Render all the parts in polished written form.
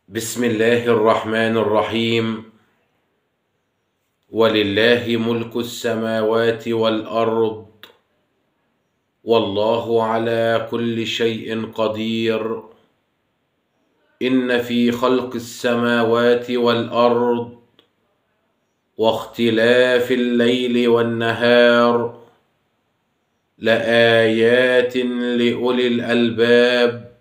بسم الله الرحمن الرحيم. ولله ملك السماوات والأرض والله على كل شيء قدير. إن في خلق السماوات والأرض واختلاف الليل والنهار لآيات لأولي الألباب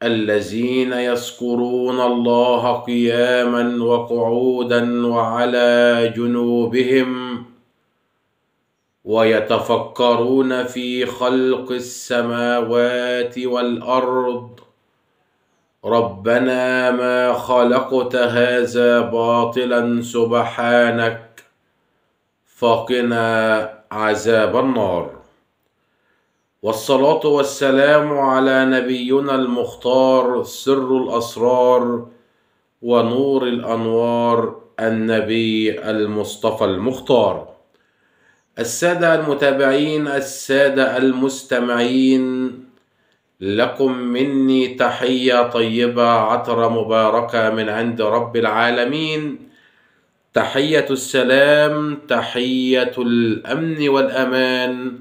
الذين يذكرون الله قياما وقعودا وعلى جنوبهم ويتفكرون في خلق السماوات والأرض ربنا ما خلقت هذا باطلا سبحانك فقنا عذاب النار. والصلاة والسلام على نبينا المختار سر الأسرار ونور الأنوار النبي المصطفى المختار. السادة المتابعين، السادة المستمعين، لكم مني تحية طيبة عطرة مباركة من عند رب العالمين، تحية السلام، تحية الأمن والأمان.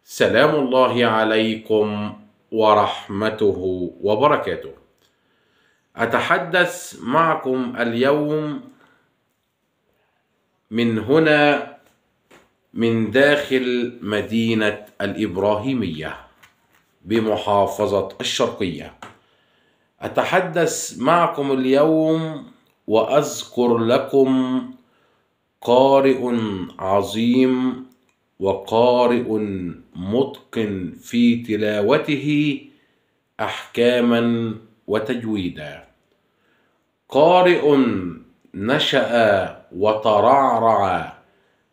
سلام الله عليكم ورحمته وبركاته. أتحدث معكم اليوم من هنا من داخل مدينة الإبراهيمية بمحافظة الشرقية. أتحدث معكم اليوم وأذكر لكم قارئ عظيم وقارئ متقن في تلاوته أحكاما وتجويدا، قارئ نشأ وترعرع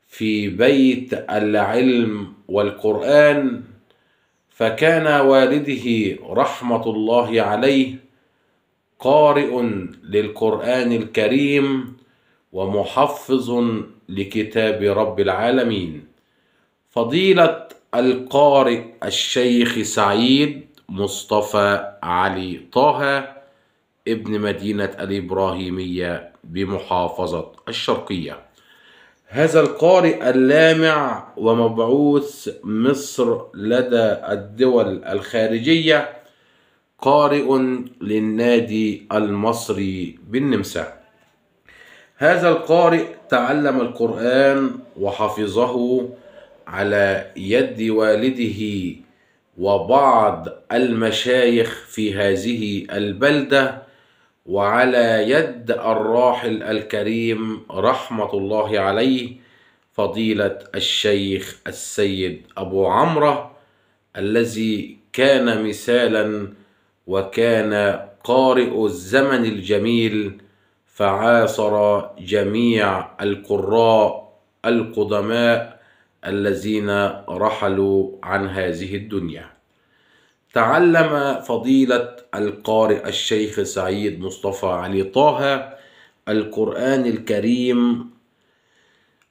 في بيت العلم والقرآن، فكان والده رحمة الله عليه قارئ للقرآن الكريم ومحفظ لكتاب رب العالمين، فضيلة القارئ الشيخ سعيد مصطفى علي طه ابن مدينة الإبراهيمية بمحافظة الشرقية. هذا القارئ اللامع ومبعوث مصر لدى الدول الخارجية، قارئ للنادي المصري بالنمسا. هذا القارئ تعلم القرآن وحفظه على يد والده وبعض المشايخ في هذه البلدة، وعلى يد الراحل الكريم رحمة الله عليه فضيلة الشيخ السيد أبو عمرو، الذي كان مثالا وكان قارئ الزمن الجميل، فعاصر جميع القراء القدماء الذين رحلوا عن هذه الدنيا. تعلم فضيلة القارئ الشيخ سعيد مصطفى علي طه القرآن الكريم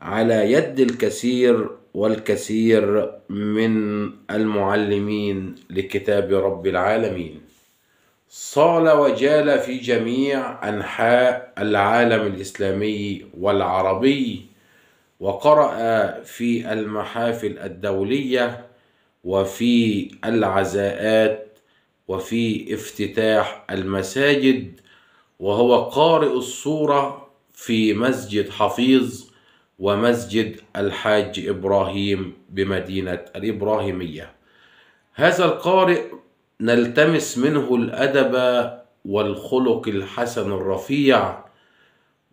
على يد الكثير والكثير من المعلمين لكتاب رب العالمين. صال وجال في جميع أنحاء العالم الإسلامي والعربي، وقرأ في المحافل الدولية وفي العزاءات وفي افتتاح المساجد، وهو قارئ الصورة في مسجد حفيظ ومسجد الحاج إبراهيم بمدينة الإبراهيمية. هذا القارئ نلتمس منه الأدب والخلق الحسن الرفيع،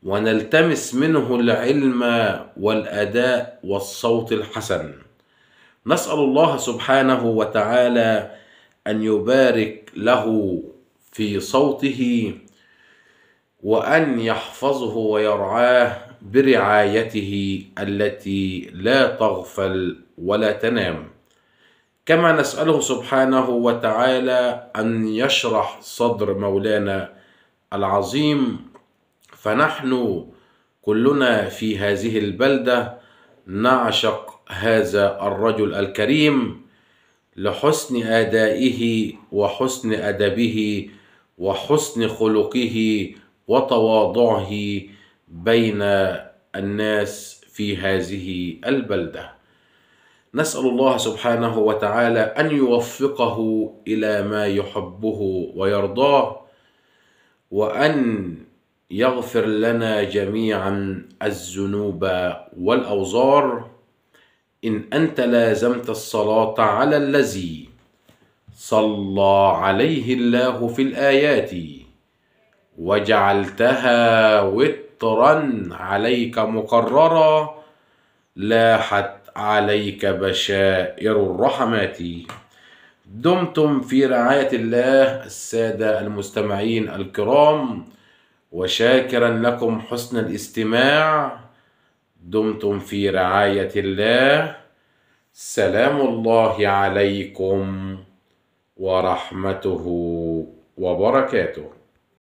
ونلتمس منه العلم والأداء والصوت الحسن. نسأل الله سبحانه وتعالى أن يبارك له في صوته، وأن يحفظه ويرعاه برعايته التي لا تغفل ولا تنام. كما نسأله سبحانه وتعالى أن يشرح صدر مولانا العظيم، فنحن كلنا في هذه البلدة نعشق هذا الرجل الكريم لحسن أدائه وحسن أدبه وحسن خلقه وتواضعه بين الناس في هذه البلدة. نسأل الله سبحانه وتعالى أن يوفقه إلى ما يحبه ويرضاه، وأن يغفر لنا جميعا الذنوب والأوزار. إن أنت لازمت الصلاة على الذي صلى عليه الله في الآيات وجعلتها وترا عليك مقررا، لاحت عليك بشائر الرحمات. دمتم في رعاية الله السادة المستمعين الكرام، وشاكرا لكم حسن الاستماع. دمتم في رعاية الله. سلام الله عليكم ورحمته وبركاته.